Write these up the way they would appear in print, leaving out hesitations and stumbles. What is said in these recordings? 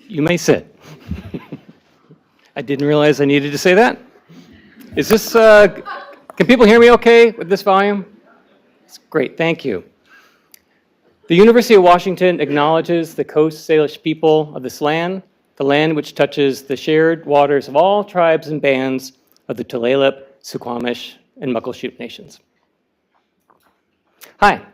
You may sit. I didn't realize I needed to say that. Is this, can people hear me okay with this volume? It's great, thank you. The University of Washington acknowledges the Coast Salish people of this land, the land which touches the shared waters of all tribes and bands of the Tulalip, Suquamish, and Muckleshoot nations. Hi,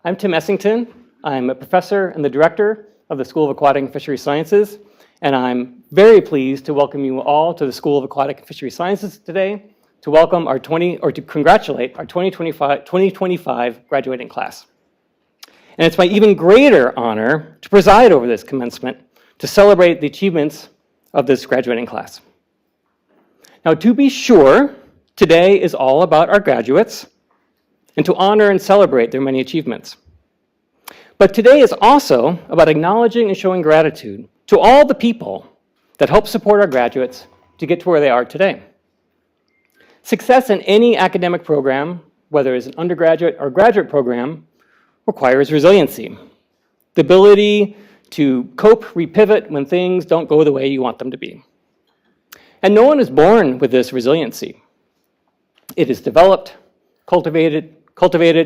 I'm Tim Essington. I'm a professor and the director of the School of Aquatic and Fishery Sciences, and I'm very pleased to welcome you all to the School of Aquatic and Fishery Sciences today to welcome our to congratulate our 2025 graduating class. And it's my even greater honor to preside over this commencement to celebrate the achievements of this graduating class. Now, to be sure, today is all about our graduates and to honor and celebrate their many achievements. But today is also about acknowledging and showing gratitude to all the people that help support our graduates to get to where they are today. Success in any academic program, whether it's an undergraduate or graduate program, requires resiliency, the ability to cope, repivot when things don't go the way you want them to be. And no one is born with this resiliency. It is developed, cultivated,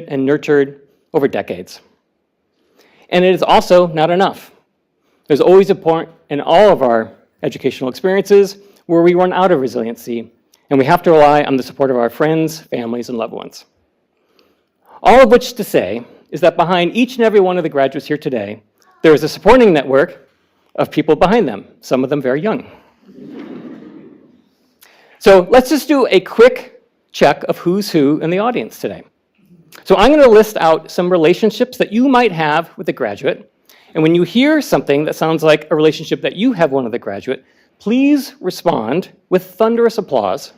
and nurtured over decades. And it is also not enough. There's always a point in all of our educational experiences where we run out of resiliency, and we have to rely on the support of our friends, families, and loved ones. All of which to say is that behind each and every one of the graduates here today, there is a supporting network of people behind them, some of them very young. So let's just do a quick check of who's who in the audience today. So I'm going to list out some relationships that you might have with a graduate. And when you hear something that sounds like a relationship that you have one with a graduate, please respond with thunderous applause.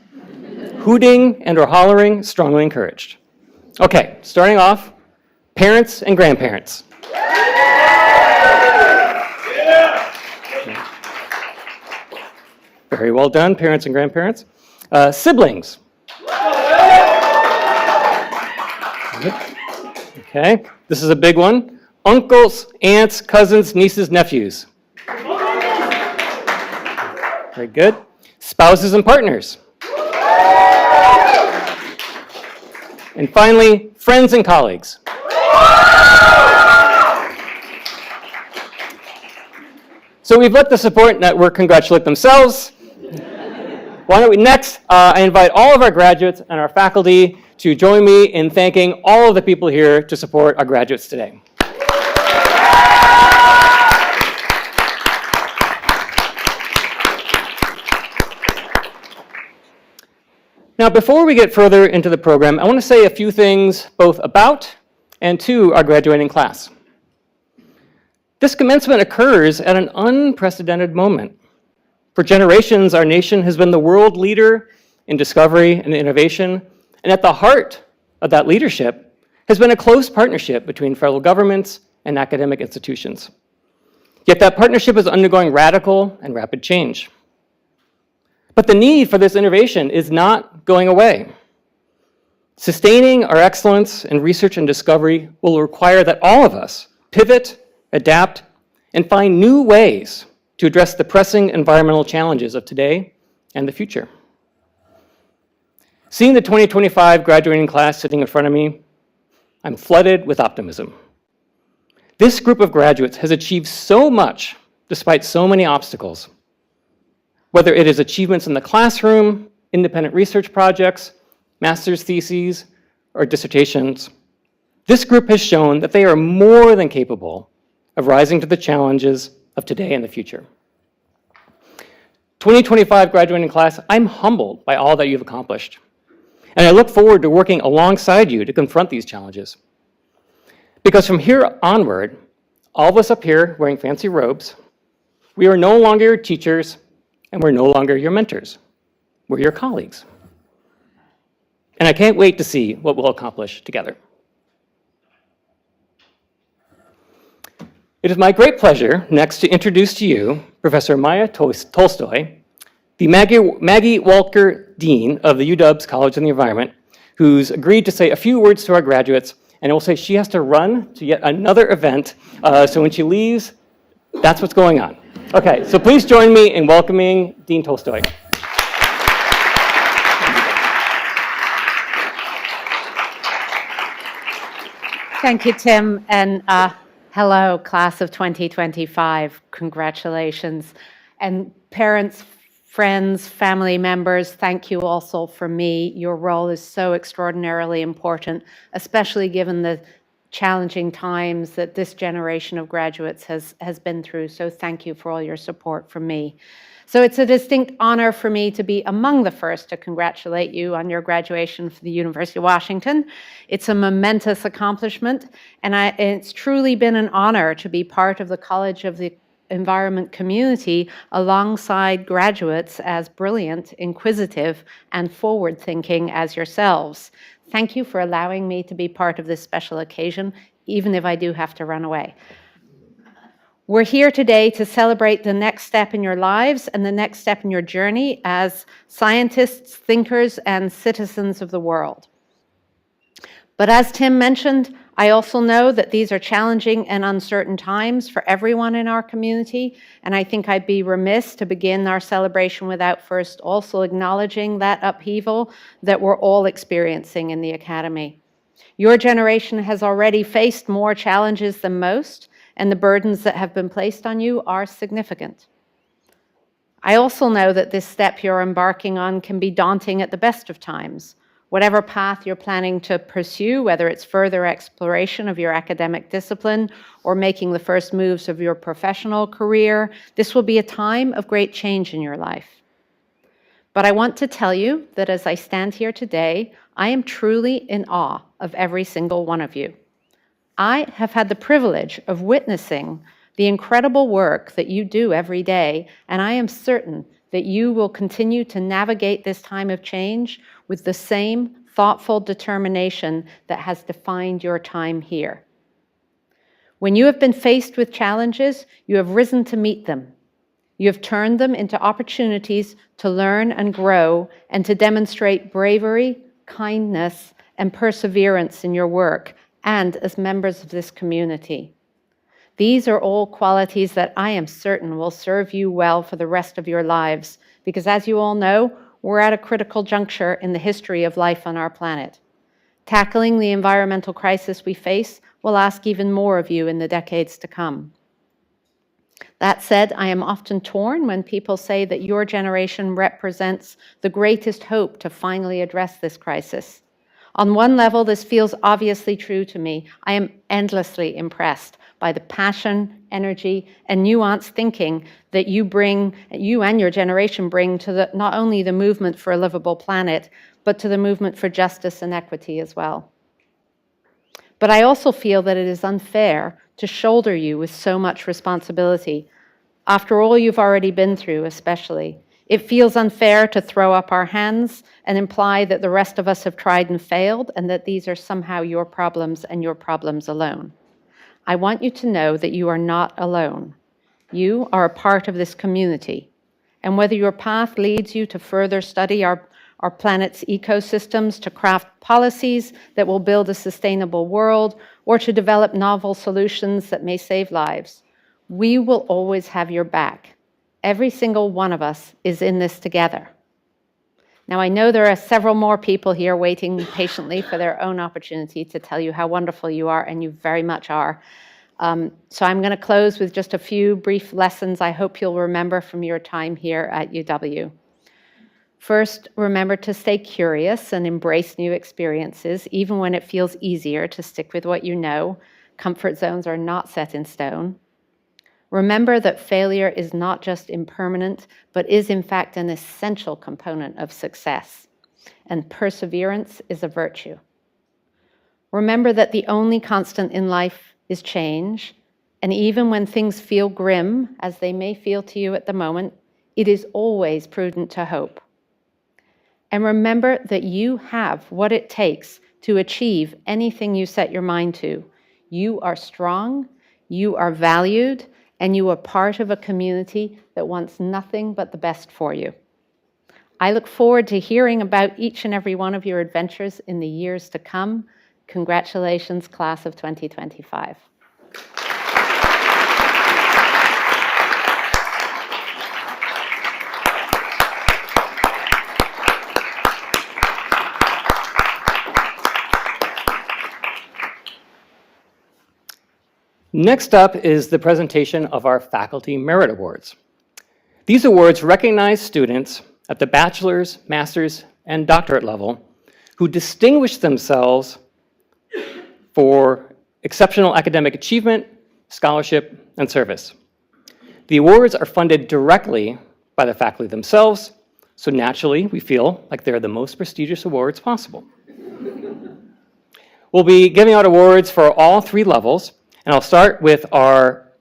Hooting and or hollering, strongly encouraged. Okay, starting off, parents and grandparents. Very well done, parents and grandparents. Siblings. Okay, this is a big one. Uncles, aunts, cousins, nieces, nephews. Very good. Spouses and partners. And finally, friends and colleagues. So we've let the support network congratulate themselves. Why don't we next, I invite all of our graduates and our faculty to join me in thanking all of the people here to support our graduates today. Now, before we get further into the program, I want to say a few things both about and to our graduating class. This commencement occurs at an unprecedented moment. For generations, our nation has been the world leader in discovery and innovation, and at the heart of that leadership has been a close partnership between federal governments and academic institutions. Yet that partnership is undergoing radical and rapid change. But the need for this innovation is not going away. Sustaining our excellence in research and discovery will require that all of us pivot, adapt, and find new ways to address the pressing environmental challenges of today and the future. Seeing the 2025 graduating class sitting in front of me, I'm flooded with optimism. This group of graduates has achieved so much despite so many obstacles. Whether it is achievements in the classroom, independent research projects, master's theses, or dissertations, this group has shown that they are more than capable of rising to the challenges of today and the future. 2025 graduating class, I'm humbled by all that you've accomplished. And I look forward to working alongside you to confront these challenges. Because from here onward, all of us up here wearing fancy robes, we are no longer your teachers and we're no longer your mentors. We're your colleagues. And I can't wait to see what we'll accomplish together. It is my great pleasure next to introduce to you Professor Maya Tolstoy, the Maggie Walker Dean of the UW's College of the Environment, who's agreed to say a few words to our graduates, and will say she has to run to yet another event, so when she leaves, that's what's going on. Okay, so please join me in welcoming Dean Tolstoy. Thank you, Tim, and hello, class of 2025. Congratulations. And parents, friends, family members, thank you also from me. Your role is so extraordinarily important, especially given the challenging times that this generation of graduates has been through. So thank you for all your support from me. So it's a distinct honor for me to be among the first to congratulate you on your graduation from the University of Washington. It's a momentous accomplishment, and it's truly been an honor to be part of the College of the Environment community alongside graduates as brilliant, inquisitive, and forward-thinking as yourselves. Thank you for allowing me to be part of this special occasion, even if I do have to run away. We're here today to celebrate the next step in your lives and the next step in your journey as scientists, thinkers, and citizens of the world. But as Tim mentioned, I also know that these are challenging and uncertain times for everyone in our community, and I think I'd be remiss to begin our celebration without first also acknowledging that upheaval that we're all experiencing in the Academy. Your generation has already faced more challenges than most, and the burdens that have been placed on you are significant. I also know that this step you're embarking on can be daunting at the best of times. Whatever path you're planning to pursue, whether it's further exploration of your academic discipline or making the first moves of your professional career, this will be a time of great change in your life. But I want to tell you that as I stand here today, I am truly in awe of every single one of you. I have had the privilege of witnessing the incredible work that you do every day, and I am certain that you will continue to navigate this time of change with the same thoughtful determination that has defined your time here. When you have been faced with challenges, you have risen to meet them. You have turned them into opportunities to learn and grow and to demonstrate bravery, kindness, and perseverance in your work and as members of this community. These are all qualities that I am certain will serve you well for the rest of your lives, because as you all know, we're at a critical juncture in the history of life on our planet. Tackling the environmental crisis we face will ask even more of you in the decades to come. That said, I am often torn when people say that your generation represents the greatest hope to finally address this crisis. On one level, this feels obviously true to me. I am endlessly impressed by the passion, energy, and nuanced thinking that you and your generation bring to not only the movement for a livable planet, but to the movement for justice and equity as well. But I also feel that it is unfair to shoulder you with so much responsibility. After all you've already been through, especially, it feels unfair to throw up our hands and imply that the rest of us have tried and failed and that these are somehow your problems and your problems alone. I want you to know that you are not alone. You are a part of this community. And whether your path leads you to further study our planet's ecosystems, to craft policies that will build a sustainable world, or to develop novel solutions that may save lives, we will always have your back. Every single one of us is in this together. Now, I know there are several more people here waiting patiently for their own opportunity to tell you how wonderful you are, and you very much are. So I'm going to close with just a few brief lessons I hope you'll remember from your time here at UW. First, remember to stay curious and embrace new experiences, even when it feels easier to stick with what you know. Comfort zones are not set in stone. Remember that failure is not just impermanent, but is in fact an essential component of success. And perseverance is a virtue. Remember that the only constant in life is change, and even when things feel grim, as they may feel to you at the moment, it is always prudent to hope. And remember that you have what it takes to achieve anything you set your mind to. You are strong, you are valued, and you are part of a community that wants nothing but the best for you. I look forward to hearing about each and every one of your adventures in the years to come. Congratulations, class of 2025. Next up is the presentation of our Faculty Merit Awards. These awards recognize students at the bachelor's, master's, and doctorate level who distinguish themselves for exceptional academic achievement, scholarship, and service. The awards are funded directly by the faculty themselves, so naturally we feel like they're the most prestigious awards possible. We'll be giving out awards for all 3 levels, and I'll start with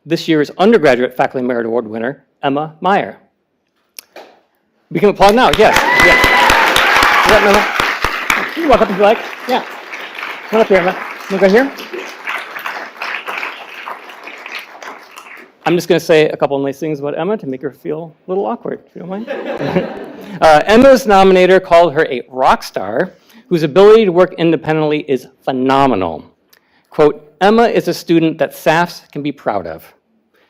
this year's undergraduate Faculty Merit Award winner, Emma Meyer. We can applaud now, yes. Yes. Is that Emma? You can walk up if you like. Yeah. Come up here, Emma. You go here. I'm just going to say a couple of nice things about Emma to make her feel a little awkward, if you don't mind. Emma's nominator called her a rock star whose ability to work independently is phenomenal. Quote, Emma is a student that SAFS can be proud of.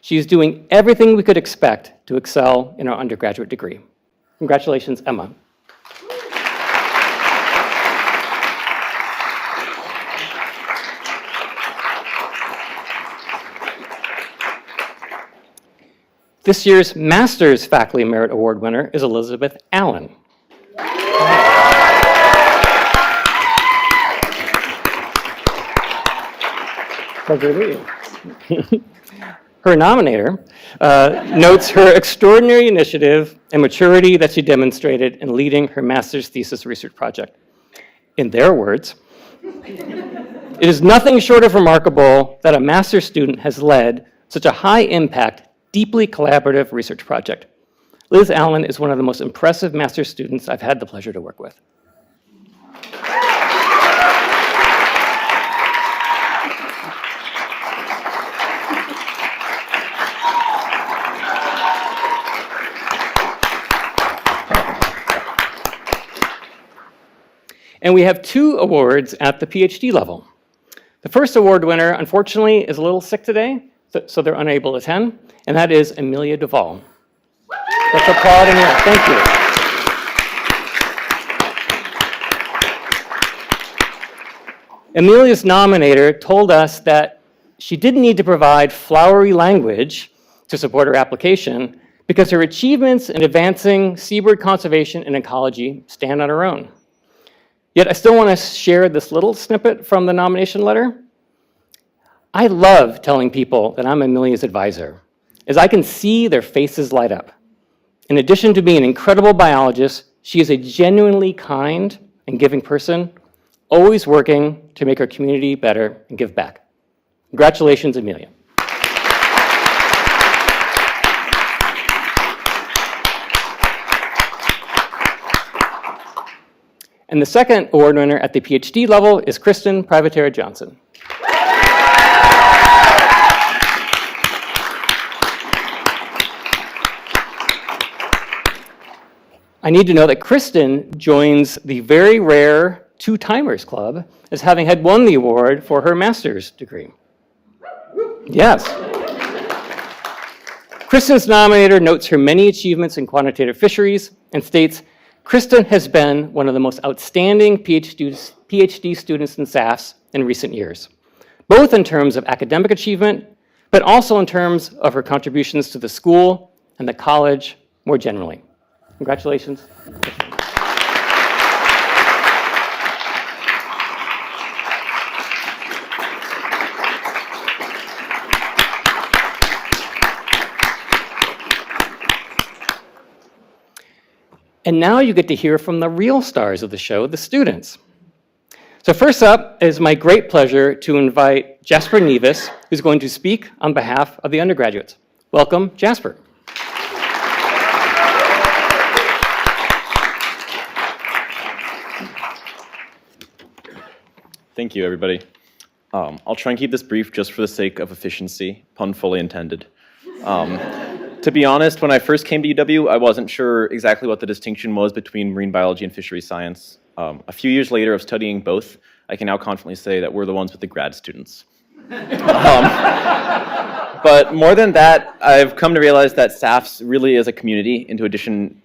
She is doing everything we could expect to excel in our undergraduate degree. Congratulations, Emma. This year's Master's Faculty Merit Award winner is Elizabeth Allen. Pleasure to meet you. Her nominator notes her extraordinary initiative and maturity that she demonstrated in leading her master's thesis research project. In their words, it is nothing short of remarkable that a master's student has led such a high-impact, deeply collaborative research project. Liz Allen is one of the most impressive master's students I've had the pleasure to work with. And we have 2 awards at the PhD level. The first award winner, unfortunately, is a little sick today, so they're unable to attend, and that is Amelia Duvall. Let's applaud Amelia. Thank you. Amelia's nominator told us that she didn't need to provide flowery language to support her application because her achievements in advancing seabird conservation and ecology stand on her own. Yet I still want to share this little snippet from the nomination letter. I love telling people that I'm Amelia's advisor, as I can see their faces light up. In addition to being an incredible biologist, she is a genuinely kind and giving person, always working to make our community better and give back. Congratulations, Amelia. And the second award winner at the PhD level is Kristen Privatera Johnson. I need to know that Kristen joins the very rare 2-timers club as having had won the award for her master's degree. Yes. Kristen's nominator notes her many achievements in quantitative fisheries and states, Kristen has been one of the most outstanding PhD students in SAFS in recent years, both in terms of academic achievement, but also in terms of her contributions to the school and the college more generally. Congratulations. And now you get to hear from the real stars of the show, the students. So first up, it is my great pleasure to invite Jasper Nevis, who's going to speak on behalf of the undergraduates. Welcome, Jasper. Thank you, everybody. I'll try and keep this brief just for the sake of efficiency, pun fully intended. To be honest, when I first came to UW, I wasn't sure exactly what the distinction was between marine biology and fishery science. A few years later of studying both, I can now confidently say that we're the ones with the grad students. But more than that, I've come to realize that SAFS really is a community in addition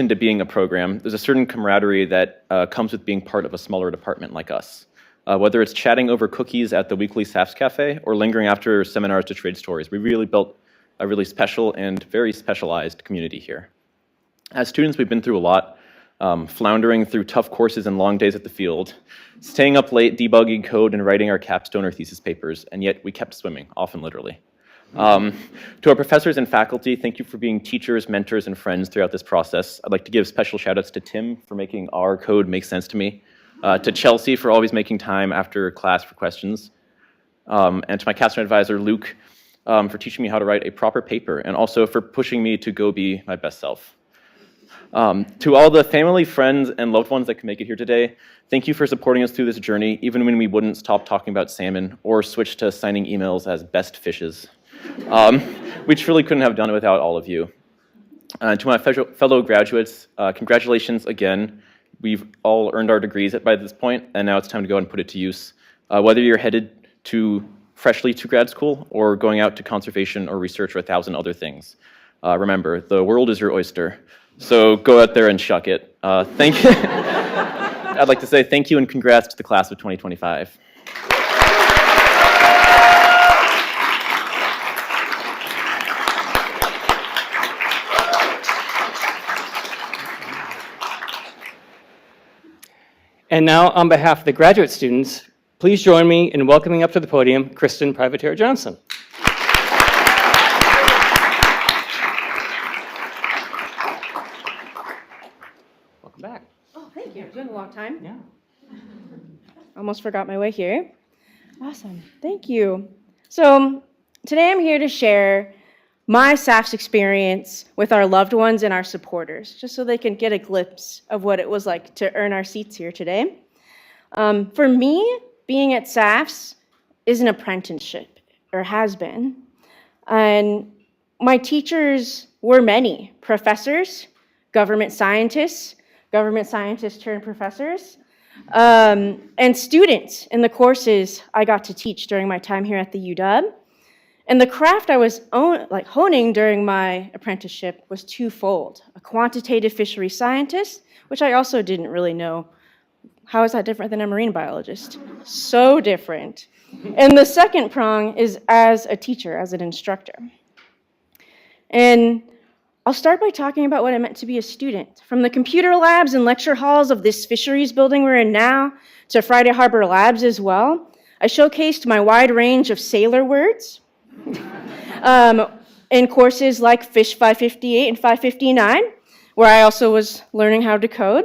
to being a program. There's a certain camaraderie that comes with being part of a smaller department like us. whether it's chatting over cookies at the weekly SAFS cafe or lingering after seminars to trade stories. We really built a really special and very specialized community here. As students, we've been through a lot, floundering through tough courses and long days at the field, staying up late debugging code and writing our capstone or thesis papers, and yet we kept swimming, often literally. To our professors and faculty, thank you for being teachers, mentors, and friends throughout this process. I'd like to give special shout-outs to Tim for making our code make sense to me, to Chelsea for always making time after class for questions, and to my capstone advisor, Luke, for teaching me how to write a proper paper, and also for pushing me to go be my best self. To all the family, friends, and loved ones that can make it here today, thank you for supporting us through this journey, even when we wouldn't stop talking about salmon or switch to signing emails as best fishes. We truly couldn't have done it without all of you. To my fellow graduates, congratulations again. We've all earned our degrees by this point, and now it's time to go and put it to use. Whether you're headed freshly to grad school or going out to conservation or research or 1,000 other things, remember, the world is your oyster. So go out there and shuck it. Thank you. I'd like to say thank you and congrats to the class of 2025. And now, on behalf of the graduate students, please join me in welcoming up to the podium Kristen Privateer Johnson. Welcome back. Oh, thank you. It's been a long time. Yeah. Almost forgot my way here. Awesome. Thank you. So today I'm here to share my SAFS experience with our loved ones and our supporters, just so they can get a glimpse of what it was like to earn our seats here today. For me, being at SAFS is an apprenticeship, or has been. And my teachers were many: professors, government scientists turned professors, and students in the courses I got to teach during my time here at the UW. And the craft I was honing during my apprenticeship was twofold: a quantitative fishery scientist, which I also didn't really know. How is that different than a marine biologist? So different. And the second prong is as a teacher, as an instructor. And I'll start by talking about what it meant to be a student. From the computer labs and lecture halls of this fisheries building we're in now, to Friday Harbor Labs as well, I showcased my wide range of sailor words in courses like Fish 558 and 559, where I also was learning how to code.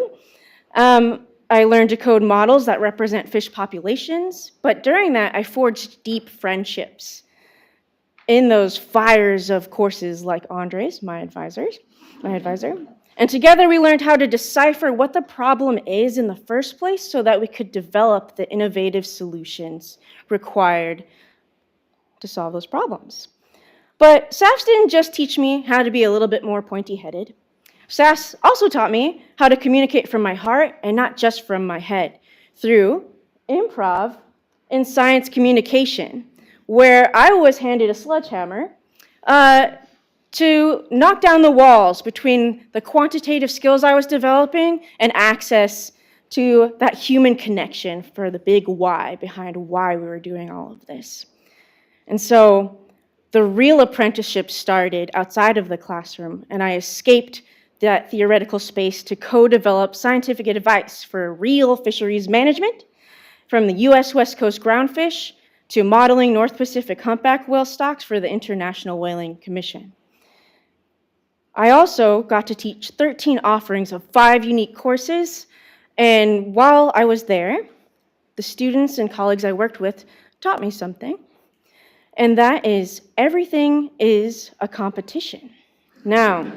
I learned to code models that represent fish populations, but during that, I forged deep friendships in those fires of courses like Andres, my advisor. And together we learned how to decipher what the problem is in the first place so that we could develop the innovative solutions required to solve those problems. But SAFS didn't just teach me how to be a little bit more pointy-headed. SAFS also taught me how to communicate from my heart and not just from my head through improv and science communication, where I was handed a sledgehammer to knock down the walls between the quantitative skills I was developing and access to that human connection for the big why behind why we were doing all of this. And so the real apprenticeship started outside of the classroom, and I escaped that theoretical space to co-develop scientific advice for real fisheries management, from the U.S. West Coast groundfish to modeling North Pacific humpback whale stocks for the International Whaling Commission. I also got to teach 13 offerings of 5 unique courses, and while I was there, the students and colleagues I worked with taught me something, and that is everything is a competition. Now,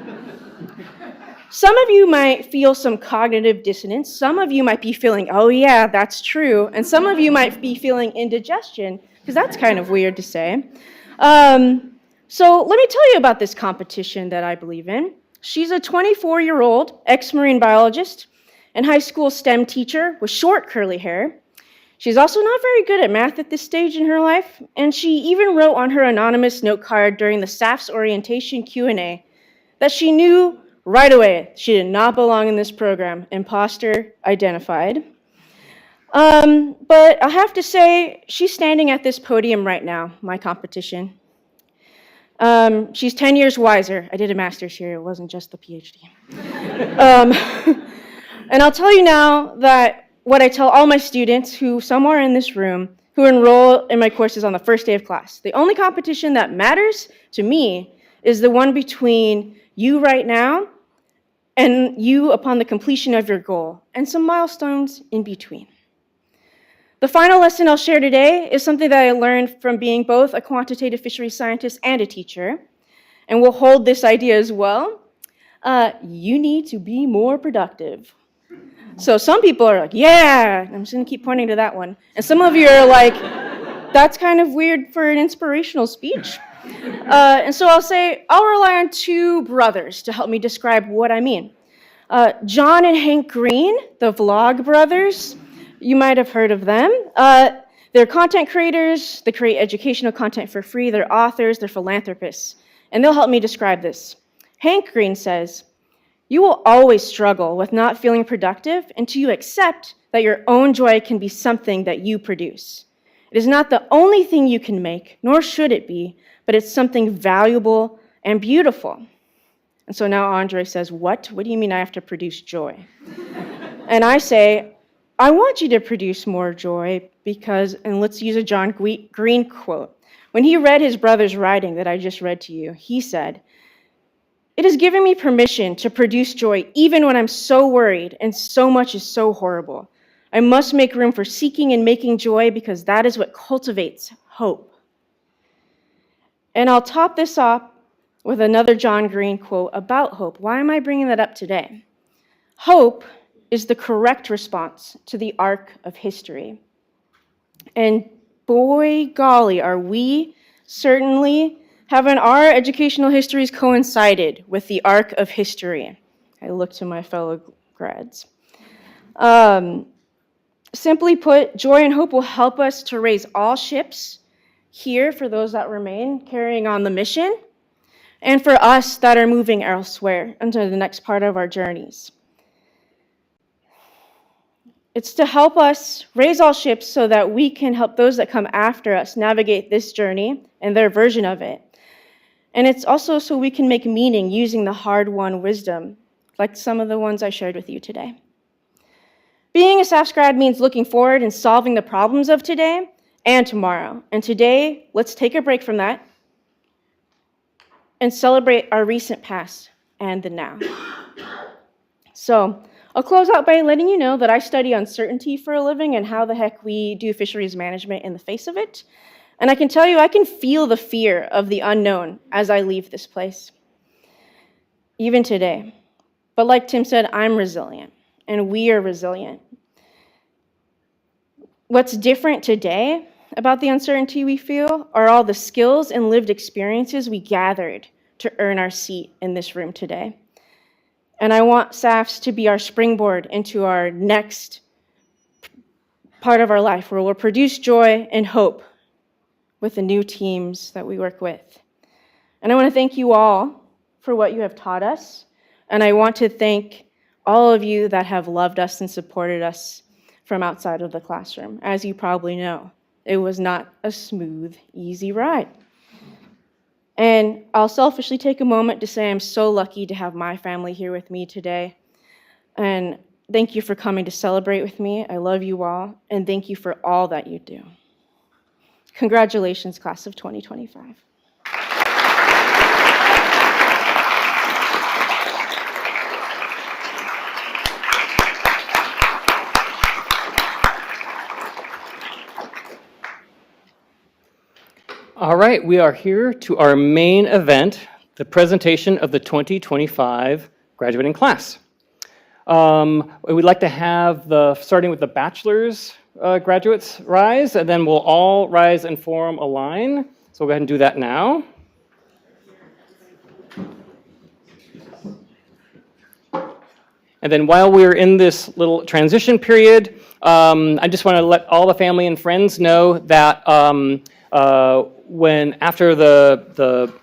some of you might feel some cognitive dissonance. Some of you might be feeling, oh yeah, that's true. And some of you might be feeling indigestion, because that's kind of weird to say. So let me tell you about this competition that I believe in. She's a 24-year-old ex-marine biologist and high school STEM teacher with short curly hair. She's also not very good at math at this stage in her life, and she even wrote on her anonymous note card during the SAFS orientation Q&A that she knew right away she did not belong in this program. Imposter identified. But I have to say, she's standing at this podium right now, my competition. She's 10 years wiser. I did a master's here, it wasn't just the PhD. And I'll tell you now that what I tell all my students who somewhere in this room who enroll in my courses on the first day of class, the only competition that matters to me is the one between you right now and you upon the completion of your goal, and some milestones in between. The final lesson I'll share today is something that I learned from being both a quantitative fisheries scientist and a teacher, and we'll hold this idea as well. You need to be more productive. So some people are like, yeah, I'm just gonna keep pointing to that one. And some of you are like, that's kind of weird for an inspirational speech. And so I'll rely on two brothers to help me describe what I mean. John and Hank Green, the Vlog brothers, you might have heard of them. They're content creators, they create educational content for free, they're authors, they're philanthropists, and they'll help me describe this. Hank Green says, "You will always struggle with not feeling productive until you accept that your own joy can be something that you produce. It is not the only thing you can make, nor should it be, but it's something valuable and beautiful." And so now Andre says, what? What do you mean I have to produce joy? And I say, I want you to produce more joy because, and let's use a John Green quote. When he read his brother's writing that I just read to you, he said, "It has given me permission to produce joy even when I'm so worried and so much is so horrible. I must make room for seeking and making joy because that is what cultivates hope." And I'll top this off with another John Green quote about hope. Why am I bringing that up today? Hope is the correct response to the arc of history. And boy, golly, are we certainly having our educational histories coincided with the arc of history. I look to my fellow grads. Simply put, joy and hope will help us to raise all ships here for those that remain, carrying on the mission, and for us that are moving elsewhere into the next part of our journeys. It's to help us raise all ships so that we can help those that come after us navigate this journey and their version of it. And it's also so we can make meaning using the hard-won wisdom, like some of the ones I shared with you today. Being a SAFS grad means looking forward and solving the problems of today and tomorrow. And today, let's take a break from that and celebrate our recent past and the now. So I'll close out by letting you know that I study uncertainty for a living and how the heck we do fisheries management in the face of it. And I can tell you, I can feel the fear of the unknown as I leave this place, even today. But like Tim said, I'm resilient, and we are resilient. What's different today about the uncertainty we feel are all the skills and lived experiences we gathered to earn our seat in this room today. And I want SAFS to be our springboard into our next part of our life, where we'll produce joy and hope with the new teams that we work with. And I want to thank you all for what you have taught us. And I want to thank all of you that have loved us and supported us from outside of the classroom. As you probably know, it was not a smooth, easy ride. And I'll selfishly take a moment to say I'm so lucky to have my family here with me today. And thank you for coming to celebrate with me. I love you all, and thank you for all that you do. Congratulations, class of 2025. All right, we are here to our main event, the presentation of the 2025 graduating class. We'd like to have starting with the bachelor's graduates rise, and then we'll all rise and form a line. So we'll go ahead and do that now. And then while we're in this little transition period, I just want to let all the family and friends know that when after the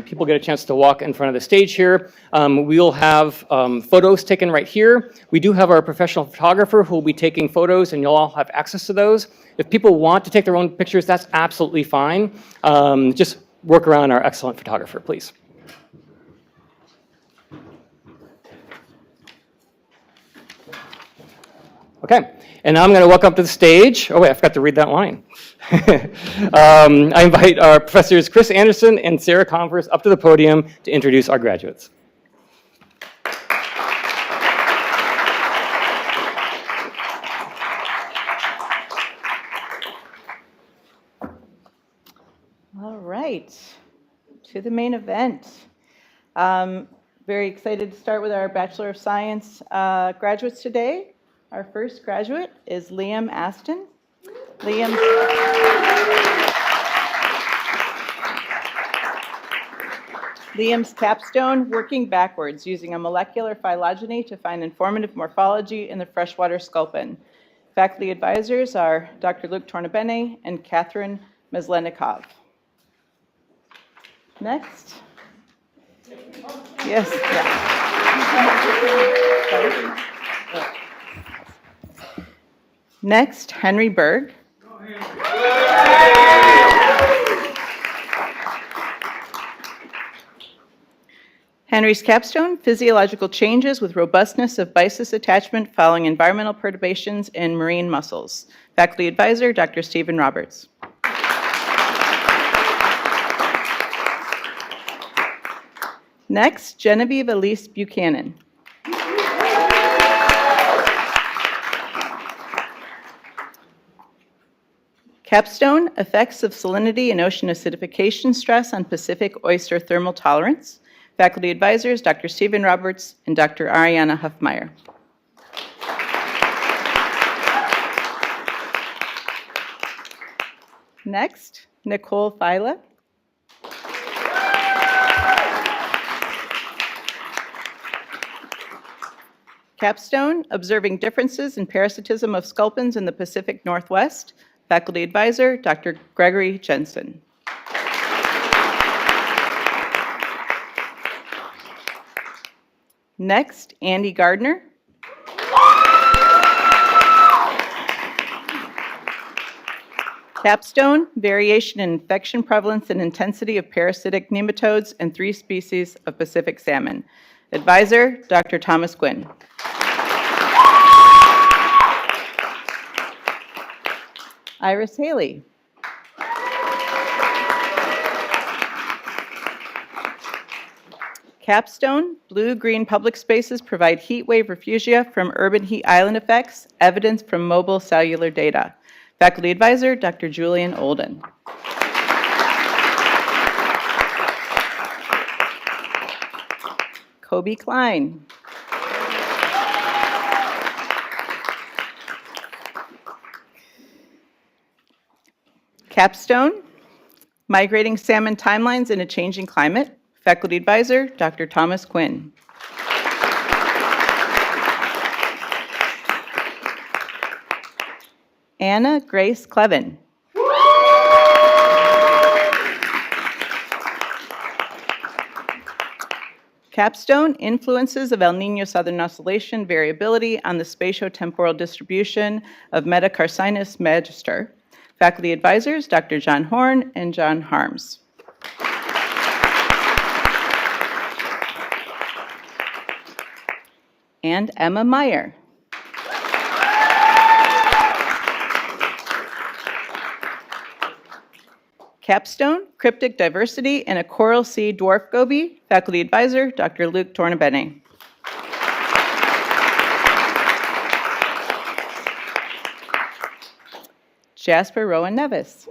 people get a chance to walk in front of the stage here, we'll have photos taken right here. We do have our professional photographer who will be taking photos, and you'll all have access to those. If people want to take their own pictures, that's absolutely fine. Just work around our excellent photographer, please. Okay, and now I'm going to welcome up to the stage. Oh wait, I forgot to read that line. I invite our professors Chris Anderson and Sarah Converse up to the podium to introduce our graduates. All right, to the main event. Very excited to start with our Bachelor of Science graduates today. Our first graduate is Liam Aston. Liam's capstone, working backwards, using a molecular phylogeny to find informative morphology in the freshwater sculpin. Faculty advisors are Dr. Luke Tornabene and Catherine Meslenikov. Next. Yes. Yeah. Next, Henry Berg. Henry's capstone, physiological changes with robustness of byssus attachment following environmental perturbations in marine mussels. Faculty advisor, Dr. Stephen Roberts. Next, Genevieve Elise Buchanan. Capstone, effects of salinity and ocean acidification stress on Pacific oyster thermal tolerance. Faculty advisors, Dr. Stephen Roberts and Dr. Ariana Huffmeyer. Next, Nicole Fila. Capstone, observing differences in parasitism of sculpins in the Pacific Northwest. Faculty advisor, Dr. Gregory Jensen. Next, Andy Gardner. Capstone, variation in infection prevalence and intensity of parasitic nematodes in 3 species of Pacific salmon. Advisor, Dr. Thomas Gwynn. Iris Haley. Capstone, blue-green public spaces provide heat wave refugia from urban heat island effects, evidence from mobile cellular data. Faculty advisor, Dr. Julian Olden. Kobe Klein. Capstone, migrating salmon timelines in a changing climate. Faculty advisor, Dr. Thomas Quinn. Anna Grace Clevin. Capstone, influences of El Niño Southern Oscillation variability on the spatiotemporal distribution of Metacarcinus magister. Faculty advisors, Dr. John Horn and John Harms. And Emma Meyer. Capstone, cryptic diversity in a coral sea dwarf goby. Faculty advisor, Dr. Luke Tornabene. Jasper Rowan Nevis.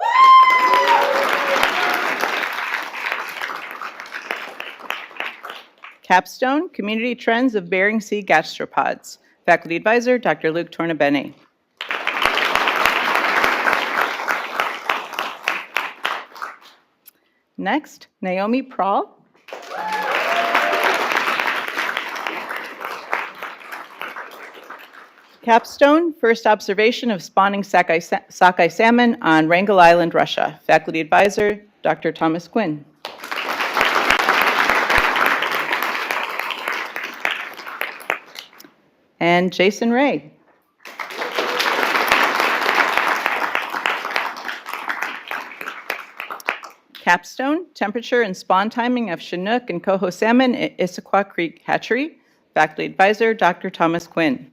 Capstone, community trends of Bering Sea gastropods. Faculty advisor, Dr. Luke Tornabene. Next, Naomi Prahl. Capstone, first observation of spawning sockeye salmon on Wrangel Island, Russia. Faculty advisor, Dr. Thomas Quinn. and Jason Ray. Capstone, temperature and spawn timing of Chinook and coho salmon at Issaquah Creek Hatchery. Faculty advisor, Dr. Thomas Quinn.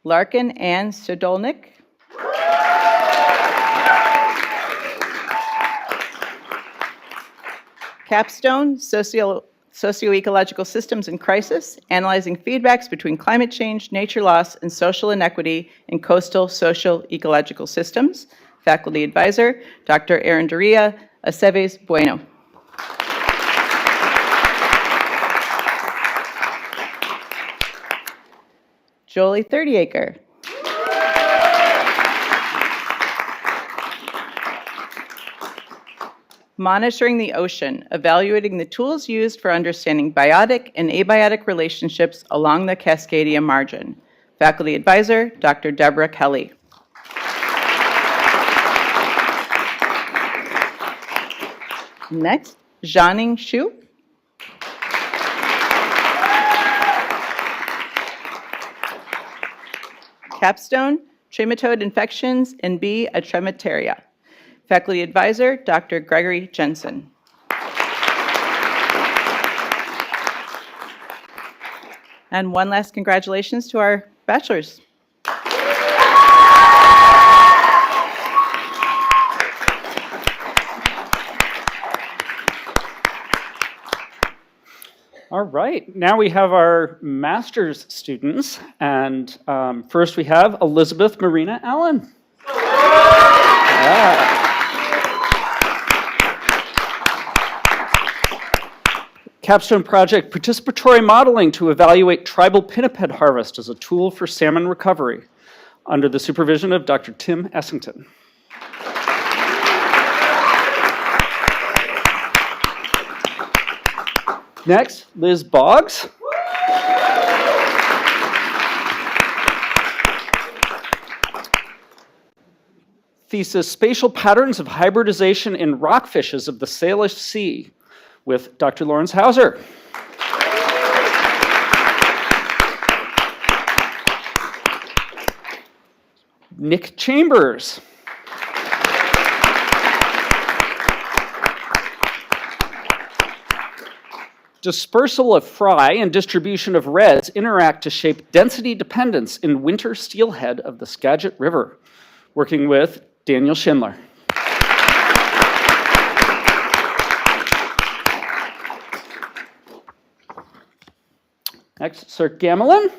Larkin and Stodolnik. Capstone, Socioecological Systems in Crisis, analyzing feedbacks between climate change, nature loss, and social inequity in coastal social ecological systems. Faculty advisor, Dr. Aaron Doria Aceves Bueno. Jolie 30acre. Monitoring the ocean, evaluating the tools used for understanding biotic and abiotic relationships along the Cascadia margin. Faculty advisor, Dr. Deborah Kelly. Next, Zhaning Xu. Capstone, trematode infections in bee Atremataria. Faculty advisor, Dr. Gregory Jensen. And one last congratulations to our bachelors. All right, now we have our master's students, and first we have Elizabeth Marina Allen. Yeah. Capstone project, participatory modeling to evaluate tribal pinniped harvest as a tool for salmon recovery, under the supervision of Dr. Tim Essington. Next, Liz Boggs. Thesis, Spatial Patterns of Hybridization in Rockfishes of the Salish Sea, with Dr. Lawrence Hauser. Nick Chambers. Dispersal of fry and distribution of reds interact to shape density dependence in winter steelhead of the Skagit River, working with Daniel Schindler. Next, Sir Gamelin.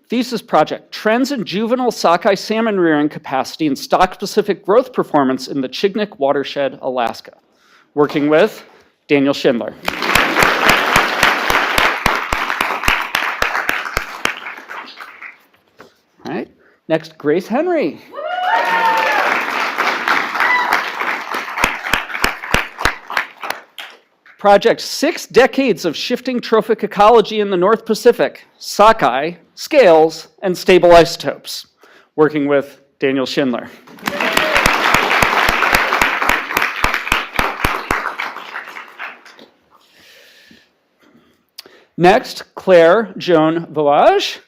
Thesis project, Trends in Juvenile Sockeye Salmon Rearing Capacity and Stock-Specific Growth Performance in the Chignik Watershed, Alaska, working with Daniel Schindler. All right, next, Grace Henry. Project, 6 Decades of Shifting Trophic Ecology in the North Pacific, Sockeye, Scales, and Stable Isotopes, working with Daniel Schindler. Next, Claire Joan Voage.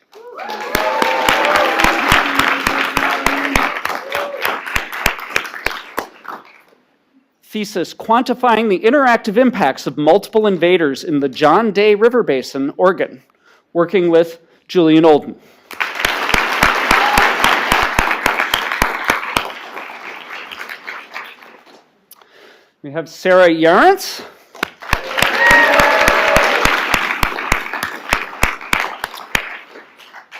Thesis, Quantifying the Interactive Impacts of Multiple Invaders in the John Day River Basin, Oregon, working with Julian Olden. We have Sarah Yarantz.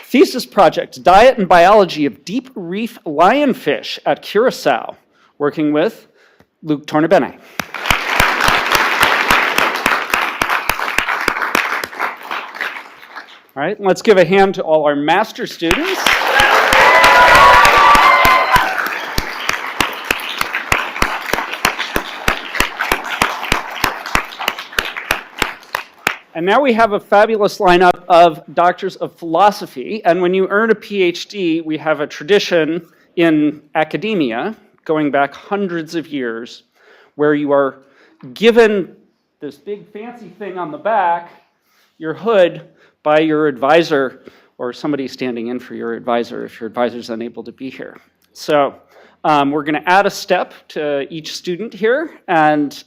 Thesis project, Diet and Biology of Deep Reef Lionfish at Curacao, working with Luke Tornabene. All right, let's give a hand to all our master students. And now we have a fabulous lineup of doctors of philosophy. And when you earn a PhD, we have a tradition in academia, going back hundreds of years, where you are given this big fancy thing on the back, your hood, by your advisor or somebody standing in for your advisor if your advisor is unable to be here. So we're going to add a step to each student here. And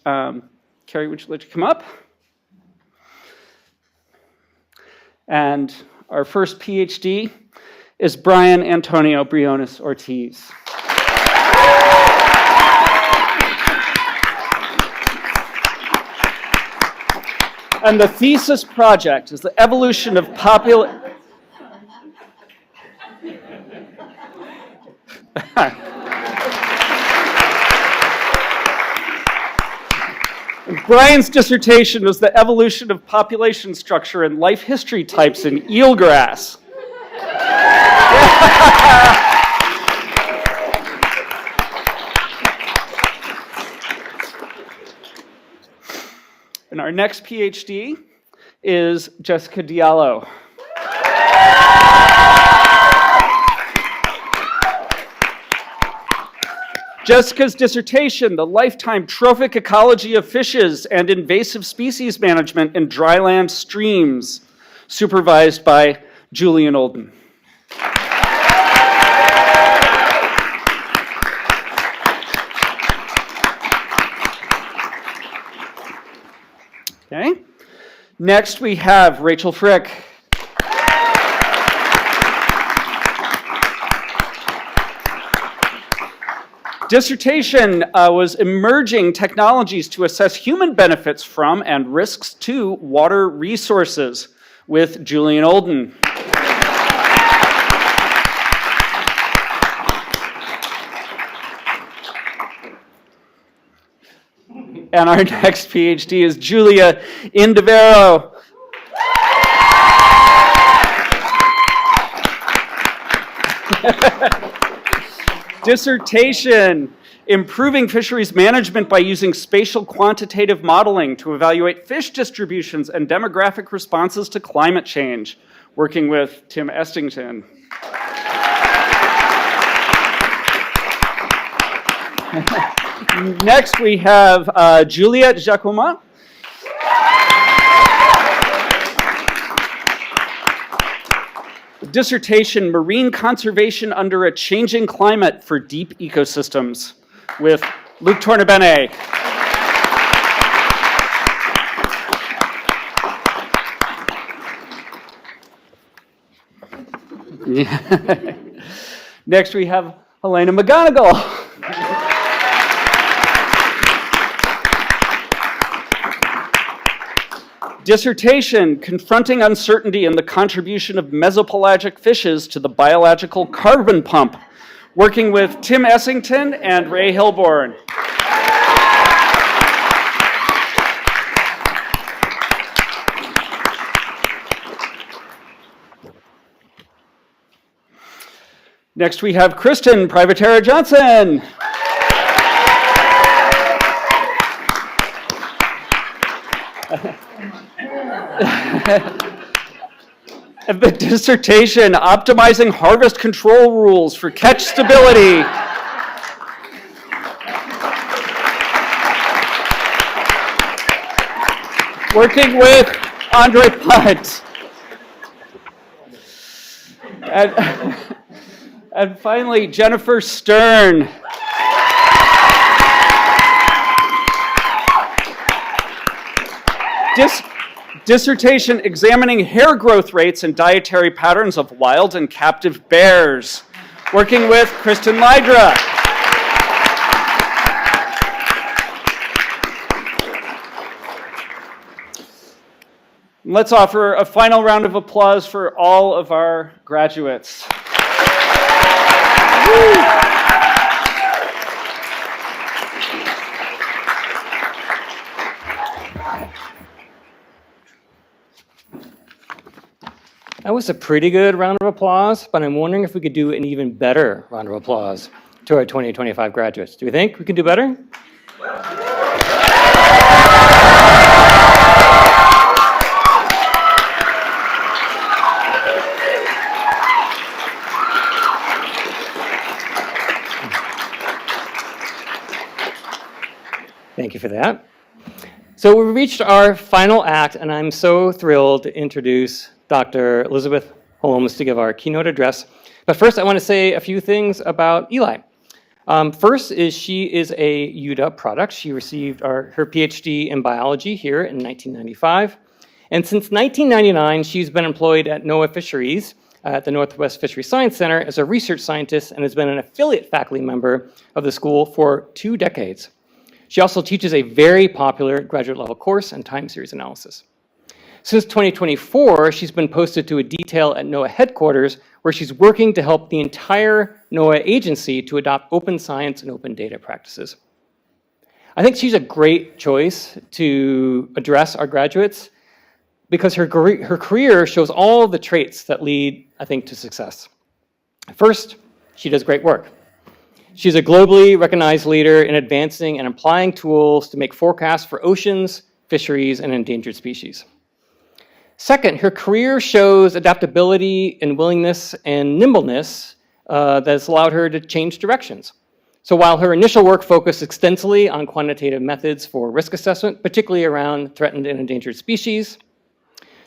Carrie, would you like to come up? And our first PhD is Brian Antonio Briones Ortiz. And the thesis project is the evolution of Brian's dissertation was the evolution of population structure and life history types in eelgrass. And our next PhD is Jessica Diallo. Jessica's dissertation, The Lifetime Trophic Ecology of Fishes and Invasive Species Management in Dryland Streams, supervised by Julian Olden. Okay. Next, we have Rachel Frick. Dissertation was Emerging Technologies to Assess Human Benefits from and Risks to Water Resources with Julian Olden. And our next PhD is Julia Indivero. Dissertation, Improving Fisheries Management by Using Spatial Quantitative Modeling to Evaluate Fish Distributions and Demographic Responses to Climate Change, working with Tim Estington. Next, we have Juliette Jacoma. Dissertation, Marine Conservation Under a Changing Climate for Deep Ecosystems, with Luke Tornabene. Next, we have Helena McGonigal. Dissertation, Confronting Uncertainty in the Contribution of Mesopelagic Fishes to the Biological Carbon Pump, working with Tim Essington and Ray Hilborn. Next we have Kristen Privatera Johnson. The dissertation, Optimizing Harvest Control Rules for Catch Stability. Working with Andre Putt. And finally, Jennifer Stern. Dissertation, Examining Hair Growth Rates and Dietary Patterns of Wild and Captive Bears, working with Kristen Lydra. Let's offer a final round of applause for all of our graduates. Woo! That was a pretty good round of applause, but I'm wondering if we could do an even better round of applause to our 2025 graduates. Do we think we can do better? Thank you for that. So we've reached our final act, and I'm so thrilled to introduce Dr. Elizabeth Holmes to give our keynote address. But first, I want to say a few things about Eli. First is she is a UW product. She received her PhD in biology here in 1995. And since 1999, she's been employed at NOAA Fisheries at the Northwest Fishery Science Center as a research scientist and has been an affiliate faculty member of the school for 2 decades. She also teaches a very popular graduate level course in time series analysis. Since 2024, she's been posted to a detail at NOAA headquarters where she's working to help the entire NOAA agency to adopt open science and open data practices. I think she's a great choice to address our graduates because her career shows all the traits that lead, I think, to success. First, she does great work. She's a globally recognized leader in advancing and applying tools to make forecasts for oceans, fisheries, and endangered species. Second, her career shows adaptability and willingness and nimbleness that's allowed her to change directions. So while her initial work focused extensively on quantitative methods for risk assessment, particularly around threatened and endangered species,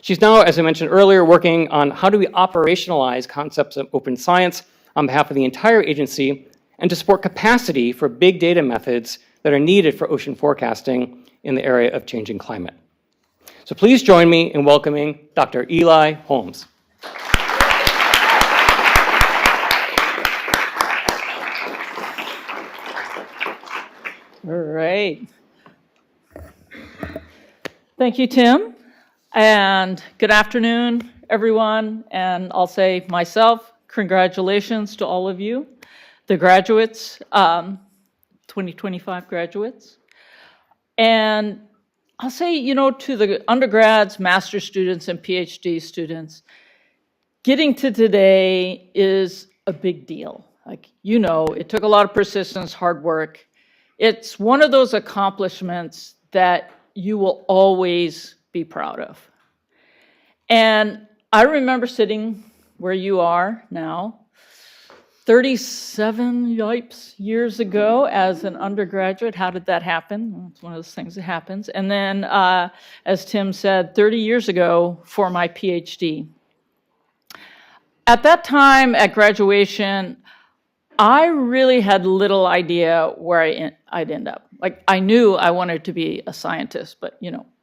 she's now, as I mentioned earlier, working on how do we operationalize concepts of open science on behalf of the entire agency and to support capacity for big data methods that are needed for ocean forecasting in the area of changing climate. So please join me in welcoming Dr. Eli Holmes. All right. Thank you, Tim. And good afternoon, everyone. And I'll say myself, congratulations to all of you, the graduates, 2025 graduates. And I'll say, to the undergrads, master's students, and PhD students, getting to today is a big deal. It took a lot of persistence, hard work. It's one of those accomplishments that you will always be proud of. And I remember sitting where you are now, 37 years ago as an undergraduate. How did that happen? Well, it's one of those things that happens. And then, as Tim said, 30 years ago for my PhD. At that time, at graduation, I really had little idea where I'd end up. I knew I wanted to be a scientist, but,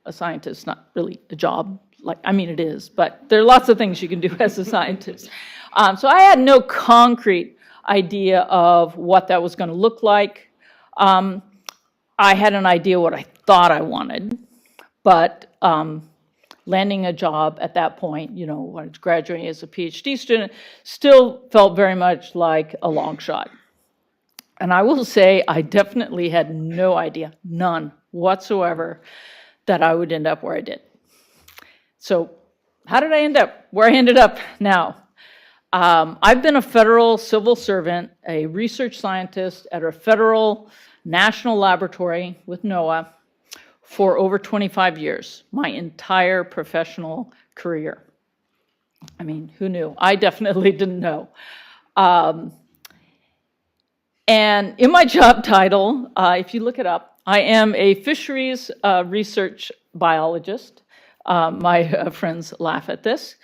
a scientist is not really a job. It is, but there are lots of things you can do as a scientist. So I had no concrete idea of what that was going to look like. I had an idea what I thought I wanted, but landing a job at that point, when I was graduating as a PhD student, still felt very much like a long shot. And I will say I definitely had no idea, none whatsoever, that I would end up where I did. So how did I end up where I ended up now? I've been a federal civil servant, a research scientist at a federal national laboratory with NOAA for over 25 years, my entire professional career. Who knew? I definitely didn't know. And in my job title, if you look it up, I am a fisheries research biologist. My friends laugh at this.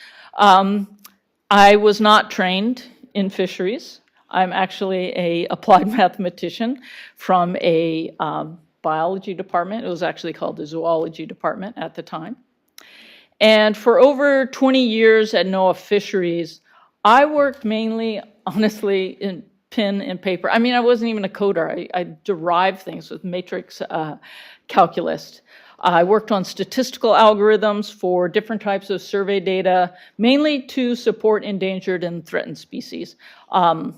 I was not trained in fisheries. I'm actually an applied mathematician from a biology department. It was actually called the zoology department at the time. And for over 20 years at NOAA Fisheries, I worked mainly, honestly, in pen and paper. I wasn't even a coder. I derived things with matrix calculus. I worked on statistical algorithms for different types of survey data, mainly to support endangered and threatened species. A